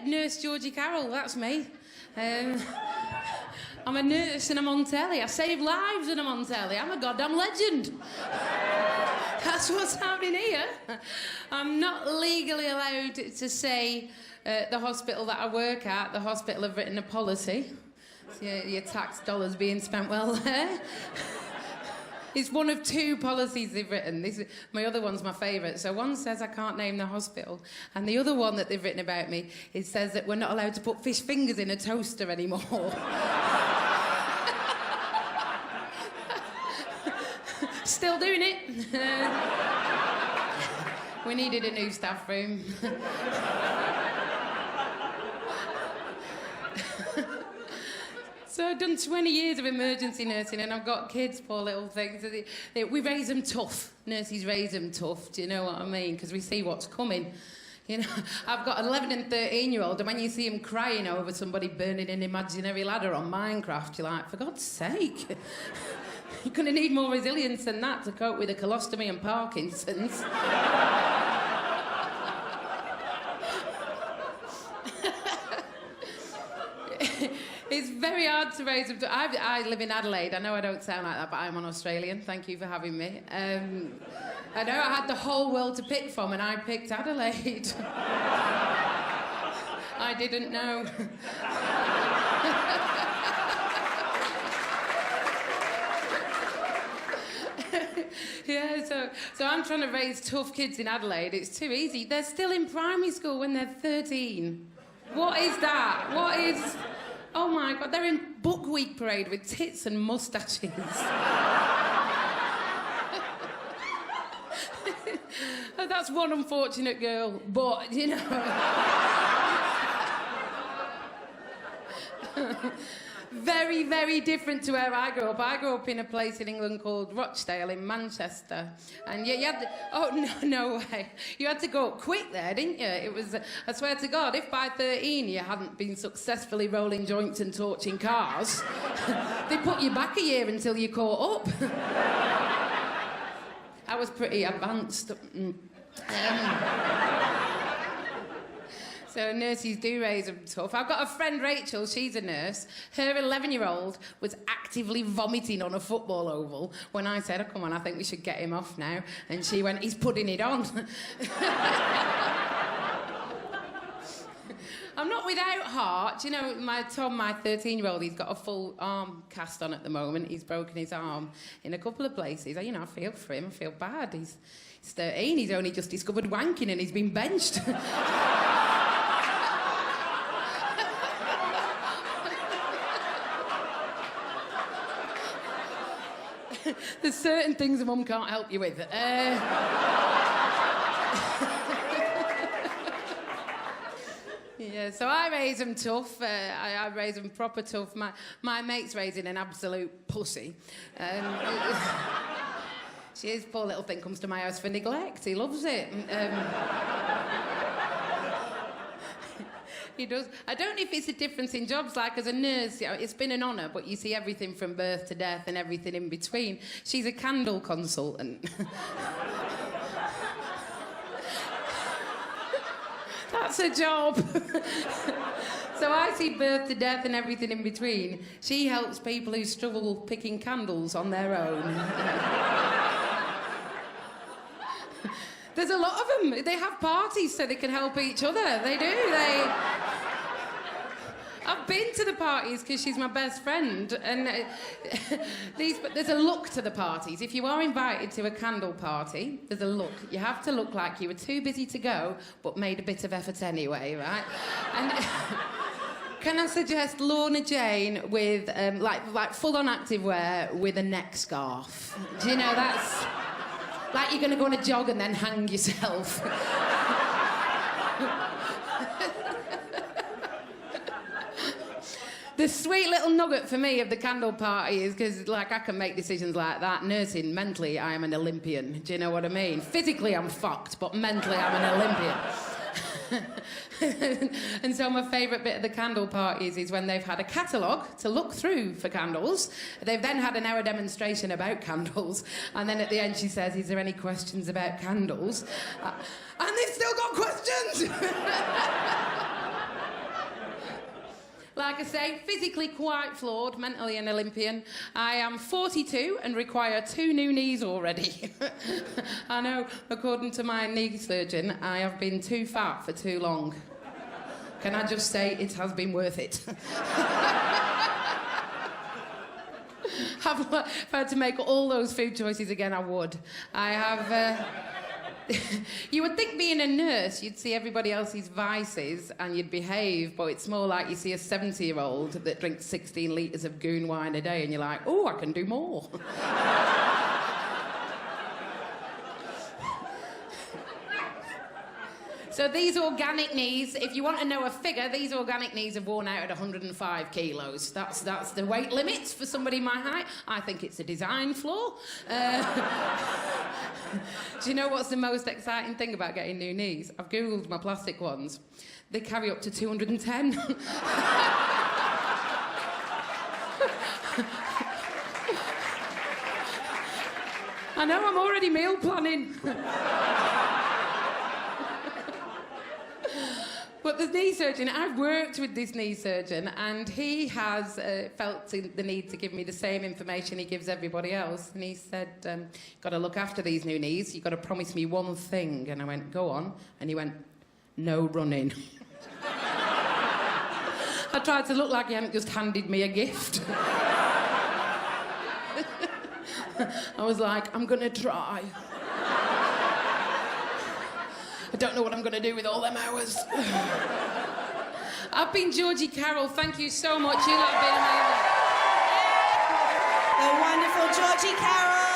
Nurse Georgie Carroll, that's me. I'm a nurse and I'm on telly. I save lives and I'm on telly. I'm a goddamn legend. That's what's happening here. I'm not legally allowed to say the hospital that I work at. The hospital have written a policy. So your tax dollars being spent well there. It's one of two policies they've written. My other one's my favourite. So one says I can't name the hospital, and the other one that they've written about me, it says that we're not allowed to put fish fingers in a toaster anymore. Still doing it. We needed a new staff room. So I've done 20 years of emergency nursing and I've got kids, poor little things. We raise them tough. Nurses raise them tough, do you know what I mean? Because we see what's coming. You know, I've got an 11 and 13-year-old and when you see them crying over somebody burning an imaginary ladder on Minecraft, you're like, for God's sake. You're going to need more resilience than that to cope with a colostomy and Parkinson's. It's very hard to raise them. I live in Adelaide. I know I don't sound like that, but I'm an Australian. Thank you for having me. I know I had the whole world to pick from, and I picked Adelaide. I didn't know. Yeah, so I'm trying to raise tough kids in Adelaide. It's too easy. They're still in primary school when they're 13. What is that? What is... Oh, my God, they're in Book Week parade with tits and moustaches. That's one unfortunate girl, but, you know... Very, very different to where I grew up. I grew up in a place in England called Rochdale in Manchester. And you had to... Oh, no way. You had to go up quick there, didn't you? It was... I swear to God, if by 13 you hadn't been successfully rolling joints and torching cars, they put you back a year until you caught up. I was pretty advanced. So nurses do raise them tough. I've got a friend, Rachel, she's a nurse. Her 11-year-old was actively vomiting on a football oval when I said, oh, come on, I think we should get him off now. And she went, he's putting it on. I'm not without heart. You know, Tom, my 13-year-old, he's got a full arm cast on at the moment. He's broken his arm in a couple of places. You know, I feel for him. I feel bad. He's 13. He's only just discovered wanking and he's been benched. There's certain things a mum can't help you with. Yeah, so I raise them tough. I raise them proper tough. My mate's raising an absolute pussy. His poor little thing comes to my house for neglect. He loves it. He does. I don't know if it's a difference in jobs. Like, as a nurse, you know, it's been an honour, but you see everything from birth to death and everything in between. She's a candle consultant. That's a job. So I see birth to death and everything in between. She helps people who struggle picking candles on their own. There's a lot of them. They have parties so they can help each other. They do. I've been to the parties because she's my best friend, and but there's a look to the parties. If you are invited to a candle party, there's a look. You have to look like you were too busy to go, but made a bit of effort anyway, right? And can I suggest Lorna Jane with like full-on activewear with a neck scarf? Do you know that's like you're going to go on a jog and then hang yourself? The sweet little nugget for me of the candle party is because, like, I can make decisions like that. Nursing, mentally, I am an Olympian. Do you know what I mean? Physically, I'm fucked, but mentally, I'm an Olympian. And so my favourite bit of the candle parties is when they've had a catalogue to look through for candles. They've then had an hour demonstration about candles. And then at the end, she says, is there any questions about candles? And they've still got questions! Like I say, physically quite flawed, mentally an Olympian. I am 42 and require 2 new knees already. I know, according to my knee surgeon, I have been too fat for too long. Can I just say it has been worth it? If I had to make all those food choices again, I would. I have... You would think being a nurse, you'd see everybody else's vices and you'd behave, but it's more like you see a 70-year-old that drinks 16 litres of goon wine a day and you're like, oh, I can do more. So these organic knees, if you want to know a figure, these organic knees have worn out at 105 kilos. That's the weight limit for somebody my height. I think it's a design flaw. Do you know what's the most exciting thing about getting new knees? I've Googled my plastic ones. They carry up to 210. I know, I'm already meal planning. But the knee surgeon, I've worked with this knee surgeon and he has felt the need to give me the same information he gives everybody else. And he said, got to look after these new knees, you've got to promise me one thing. And I went, go on. And he went, no running. I tried to look like he hadn't just handed me a gift. I was like, I'm going to try. I don't know what I'm going to do with all them hours. I've been Georgie Carroll. Thank you so much. You lot have been amazing. The wonderful Georgie Carroll.